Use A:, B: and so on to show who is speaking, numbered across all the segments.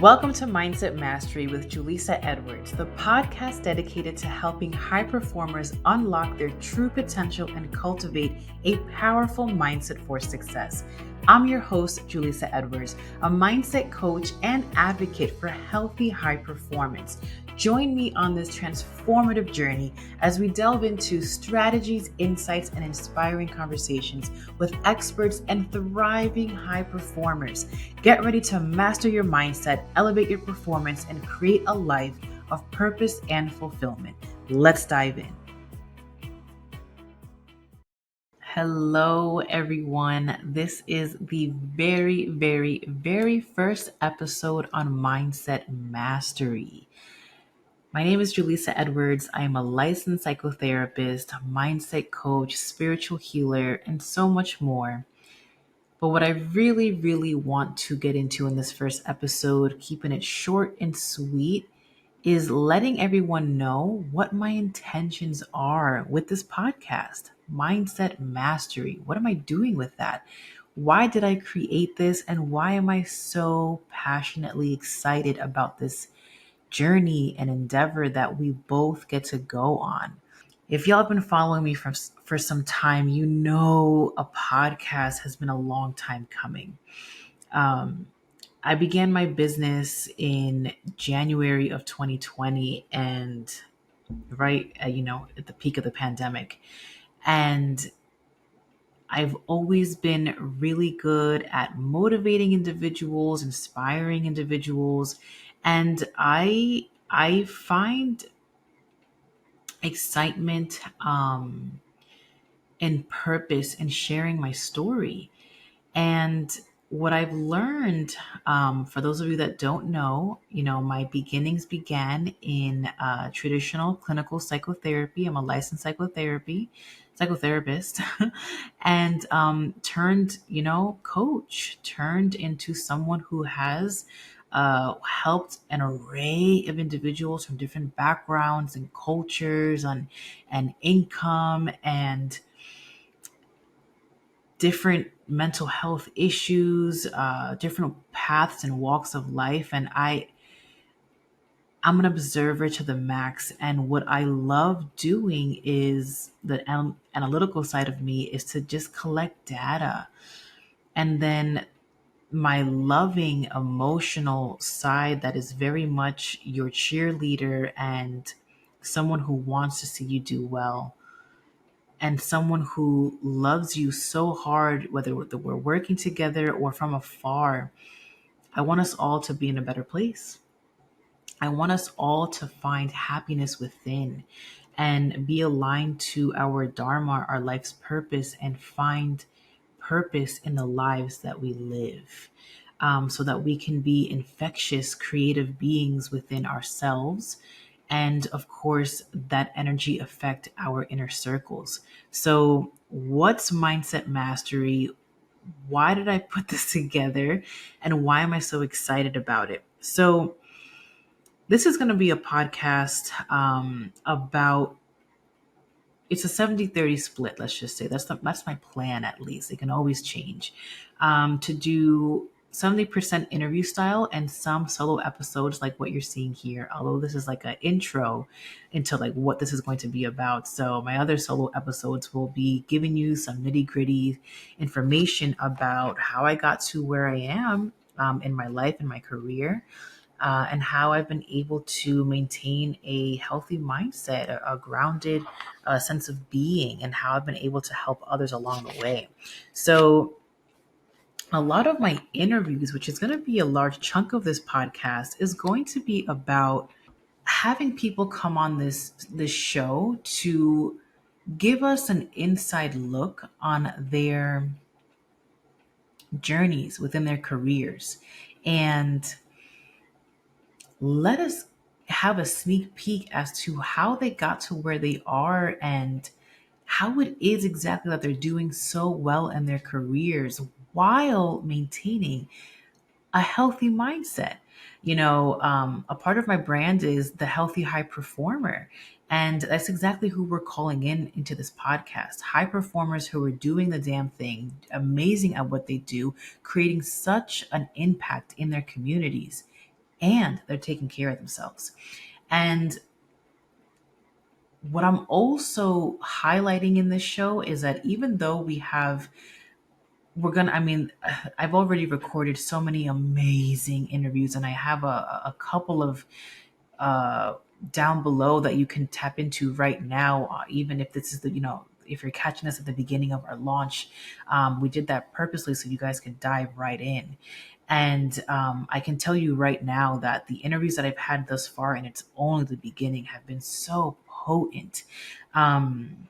A: Welcome to Mindset Mastery with Julissa Edwards, the podcast dedicated to helping high performers unlock their true potential and cultivate a powerful mindset for success. I'm your host, Julissa Edwards, a mindset coach and advocate for healthy high performance. Join me on this transformative journey as we delve into strategies, insights, and inspiring conversations with experts and thriving high performers. Get ready to master your mindset, elevate your performance, and create a life of purpose and fulfillment. Let's dive in. Hello, everyone. This is the very first episode on Mindset Mastery. My name is Julissa Edwards. I am a licensed psychotherapist, mindset coach, spiritual healer, and so much more. But what I really want to get into in this first episode, keeping it short and sweet, is letting everyone know what my intentions are with this podcast. Mindset mastery. What am I doing with that? Why did I create this? And why am I so passionately excited about this journey and endeavor that we both get to go on? If y'all have been following me for some time, you know a podcast has been a long time coming. Um, I began my business in January of 2020, and at the peak of the pandemic. And I've always been really good at motivating individuals, inspiring individuals, and I find excitement and purpose in sharing my story. And what I've learned, for those of you that don't know, my beginnings began in traditional clinical psychotherapy. I'm a licensed psychotherapist, and turned, coach, turned into someone who has helped an array of individuals from different backgrounds and cultures and income and different mental health issues, different paths and walks of life. And I'm an observer to the max. And what I love doing is the analytical side of me is to just collect data. And then my loving emotional side that is very much your cheerleader and someone who wants to see you do well and someone who loves you so hard, whether we're working together or from afar. I want us all to be in a better place. I want us all to find happiness within and be aligned to our Dharma, our life's purpose, and find purpose in the lives that we live. So that we can be infectious, creative beings within ourselves. And of course, that energy affect our inner circles. So, what's mindset mastery? Why did I put this together? And why am I so excited about it? So, this is going to be a podcast about it's a 70-30 split, let's just say. That's my plan, at least. It can always change. To do 70% interview style and some solo episodes like what you're seeing here, although this is like an intro into like what this is going to be about. So my other solo episodes will be giving you some nitty-gritty information about how I got to where I am in my life and my career, and how I've been able to maintain a healthy mindset, a grounded sense of being, and how I've been able to help others along the way. So, a lot of my interviews, which is going to be a large chunk of this podcast, is going to be about having people come on this show to give us an inside look on their journeys within their careers and let us have a sneak peek as to how they got to where they are and how it is exactly that they're doing so well in their careers while maintaining a healthy mindset. A part of my brand is the healthy high performer. And that's exactly who we're calling into this podcast. High performers who are doing the damn thing, amazing at what they do, creating such an impact in their communities and they're taking care of themselves. And what I'm also highlighting in this show is that even though we're gonna, I mean, I've already recorded so many amazing interviews, and I have a couple of uh, down below that you can tap into right now, even if this is if you're catching us at the beginning of our launch. We did that purposely so you guys can dive right in. And I can tell you right now that the interviews that I've had thus far, and it's only the beginning, have been so potent. Um,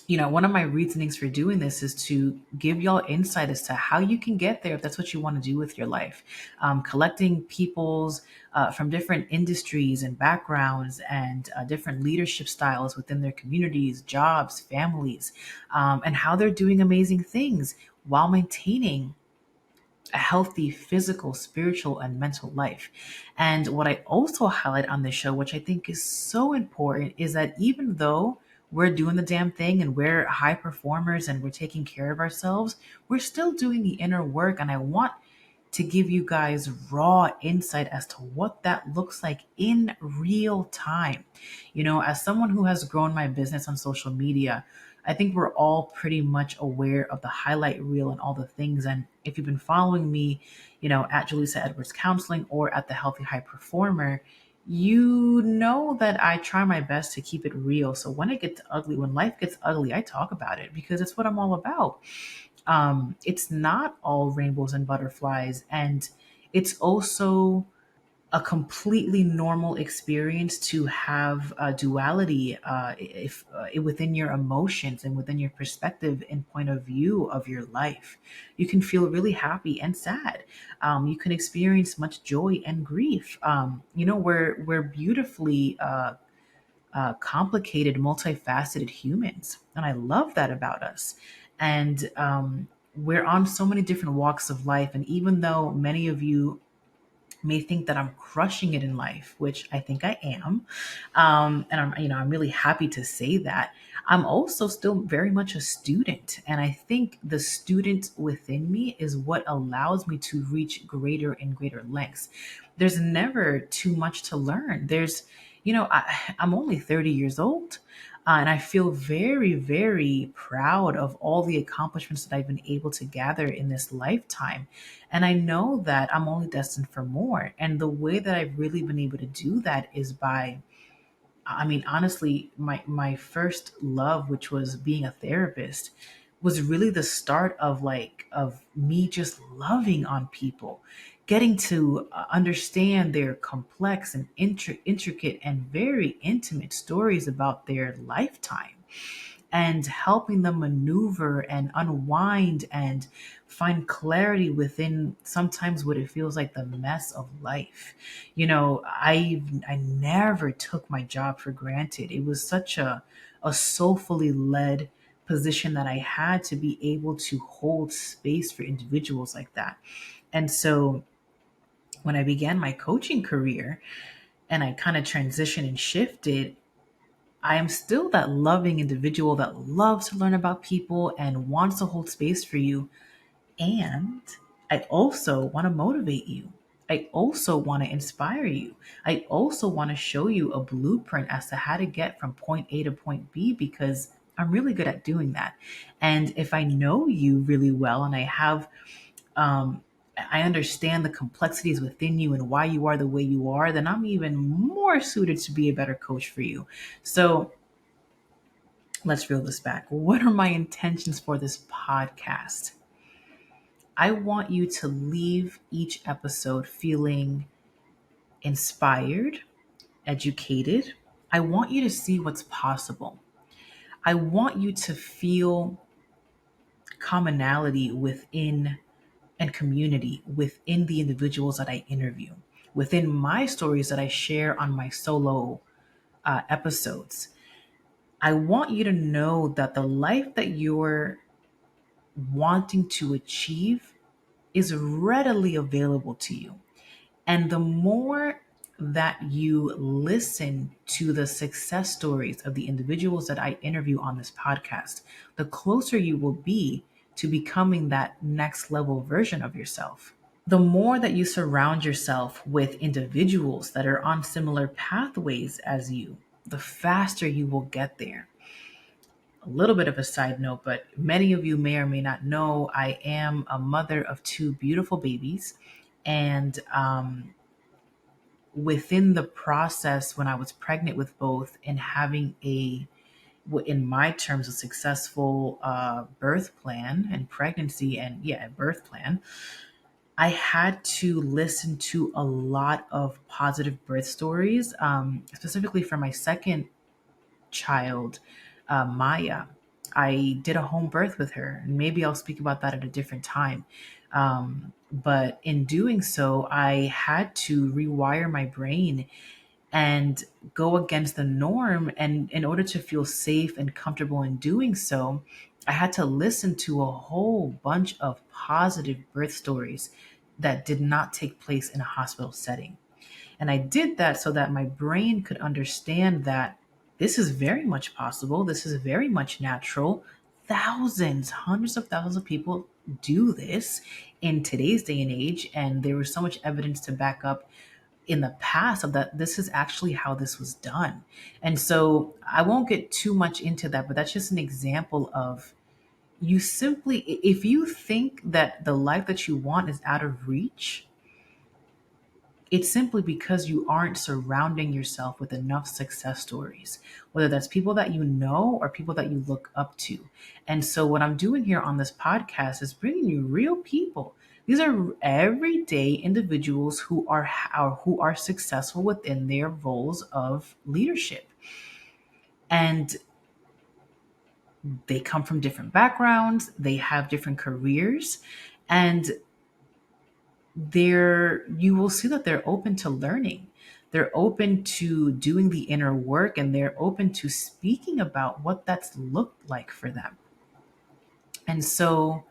A: One of my reasonings for doing this is to give y'all insight as to how you can get there if that's what you want to do with your life. Collecting people's from different industries and backgrounds and different leadership styles within their communities, jobs, families, and how they're doing amazing things while maintaining a healthy physical, spiritual, and mental life. And what I also highlight on this show, which I think is so important, is that even though we're doing the damn thing and we're high performers and we're taking care of ourselves, we're still doing the inner work. And I want to give you guys raw insight as to what that looks like in real time. As someone who has grown my business on social media, I think we're all pretty much aware of the highlight reel and all the things. And if you've been following me, at Julissa Edwards Counseling or at the Healthy High Performer, you know that I try my best to keep it real. So when it gets ugly, when life gets ugly, I talk about it because it's what I'm all about. It's not all rainbows and butterflies, and it's also a completely normal experience to have a duality if within your emotions and within your perspective and point of view of your life. You can feel really happy and sad. You can experience much joy and grief. We're beautifully complicated, multifaceted humans. And I love that about us. And we're on so many different walks of life. And even though many of you may think that I'm crushing it in life, which I think I am, and I'm really happy to say that. I'm also still very much a student, and I think the student within me is what allows me to reach greater and greater lengths. There's never too much to learn. I'm only 30 years old. And I feel very, very proud of all the accomplishments that I've been able to gather in this lifetime. And I know that I'm only destined for more. And the way that I've really been able to do that is by, I mean, honestly, my first love, which was being a therapist, was really the start of me just loving on people, getting to understand their complex and intricate and very intimate stories about their lifetime, and helping them maneuver and unwind and find clarity within sometimes what it feels like the mess of life. I never took my job for granted. It was such a soulfully led position that I had to be able to hold space for individuals like that. And so when I began my coaching career and I kind of transitioned and shifted, I am still that loving individual that loves to learn about people and wants to hold space for you. And I also want to motivate you. I also want to inspire you. I also want to show you a blueprint as to how to get from point A to point B because I'm really good at doing that. And if I know you really well and um, I understand the complexities within you and why you are the way you are, then I'm even more suited to be a better coach for you. So let's reel this back. What are my intentions for this podcast? I want you to leave each episode feeling inspired, educated. I want you to see what's possible. I want you to feel commonality within and community within the individuals that I interview, within my stories that I share on my solo episodes. I want you to know that the life that you're wanting to achieve is readily available to you. And the more that you listen to the success stories of the individuals that I interview on this podcast, the closer you will be to becoming that next level version of yourself. The more that you surround yourself with individuals that are on similar pathways as you, the faster you will get there. A little bit of a side note, but many of you may or may not know I am a mother of two beautiful babies. And within the process, when I was pregnant with both and having in my terms, a successful birth plan and pregnancy and, yeah, birth plan, I had to listen to a lot of positive birth stories, specifically for my second child, Maya. I did a home birth with her, and maybe I'll speak about that at a different time. But in doing so, I had to rewire my brain and go against the norm. And in order to feel safe and comfortable in doing so, I had to listen to a whole bunch of positive birth stories that did not take place in a hospital setting. And I did that so that my brain could understand that this is very much possible. This is very much natural. Thousands, hundreds of thousands of people do this in today's day and age. And there was so much evidence to back up in the past of that this is actually how this was done. And so I won't get too much into that, but that's just an example of, you simply, if you think that the life that you want is out of reach, it's simply because you aren't surrounding yourself with enough success stories, whether that's people that you know or people that you look up to. And so, what I'm doing here on this podcast is bringing you real people. These are everyday individuals who are successful within their roles of leadership, and they come from different backgrounds. They have different careers, and you will see that they're open to learning. They're open to doing the inner work, and they're open to speaking about what that's looked like for them. And so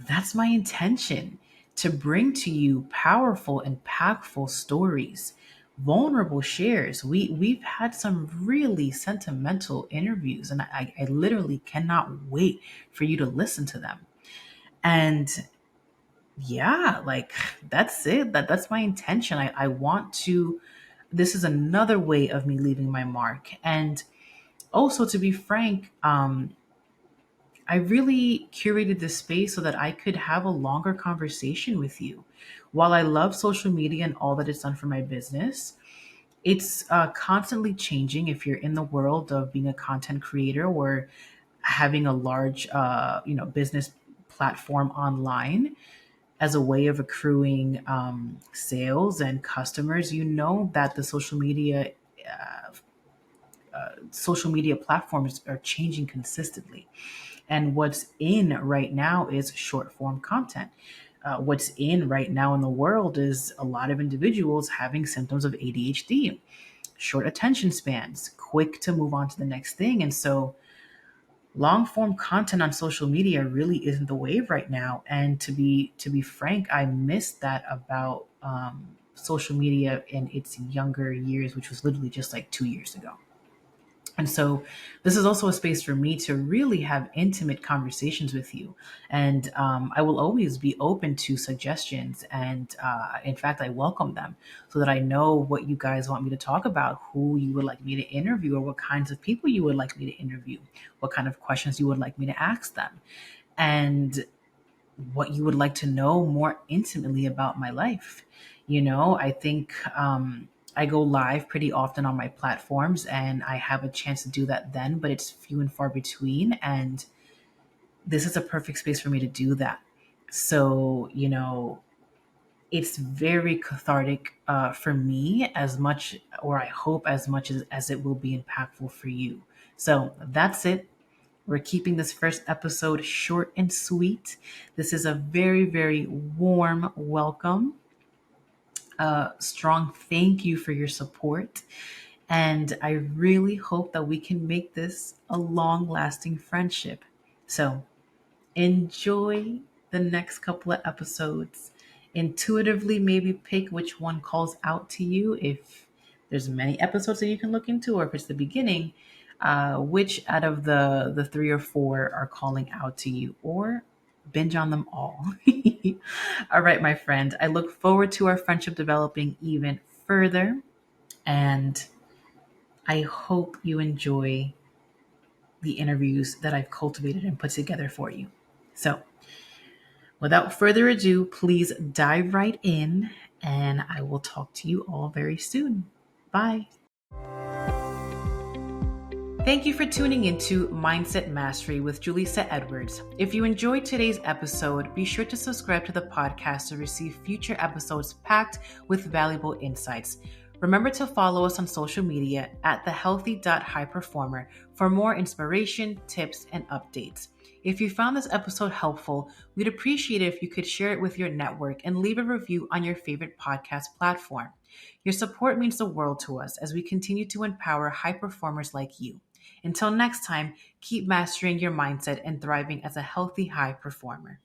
A: that's my intention, to bring to you powerful, impactful stories, vulnerable shares. We've had some really sentimental interviews, and I literally cannot wait for you to listen to them. And yeah, like, that's it. That's my intention. I want to, this is another way of me leaving my mark. And also, to be frank, I really curated this space so that I could have a longer conversation with you. While I love social media and all that it's done for my business, it's constantly changing. If you're in the world of being a content creator or having a large business platform online as a way of accruing sales and customers, you know that the social media platforms are changing consistently. And what's in right now is short form content. What's in right now in the world is a lot of individuals having symptoms of ADHD, short attention spans, quick to move on to the next thing. And so long form content on social media really isn't the wave right now. And to be frank, I missed that about social media in its younger years, which was literally just like 2 years ago. And so, this is also a space for me to really have intimate conversations with you. And I will always be open to suggestions. And in fact, I welcome them so that I know what you guys want me to talk about, who you would like me to interview, or what kinds of people you would like me to interview, what kind of questions you would like me to ask them, and what you would like to know more intimately about my life. I think I go live pretty often on my platforms, and I have a chance to do that then, but it's few and far between. And this is a perfect space for me to do that. So, it's very cathartic for me, as much, or I hope as much as it will be impactful for you. So that's it. We're keeping this first episode short and sweet. This is a very, very warm welcome. Strong thank you for your support. And I really hope that we can make this a long lasting friendship. So enjoy the next couple of episodes. Intuitively, maybe pick which one calls out to you. If there's many episodes that you can look into, or if it's the beginning, which out of the three or four are calling out to you, or binge on them all. All right, my friend. I look forward to our friendship developing even further. And I hope you enjoy the interviews that I've cultivated and put together for you. So, without further ado, please dive right in, and I will talk to you all very soon. Bye. Thank you for tuning into Mindset Mastery with Julissa Edwards. If you enjoyed today's episode, be sure to subscribe to the podcast to receive future episodes packed with valuable insights. Remember to follow us on social media at thehealthy.highperformer for more inspiration, tips, and updates. If you found this episode helpful, we'd appreciate it if you could share it with your network and leave a review on your favorite podcast platform. Your support means the world to us as we continue to empower high performers like you. Until next time, keep mastering your mindset and thriving as a healthy high performer.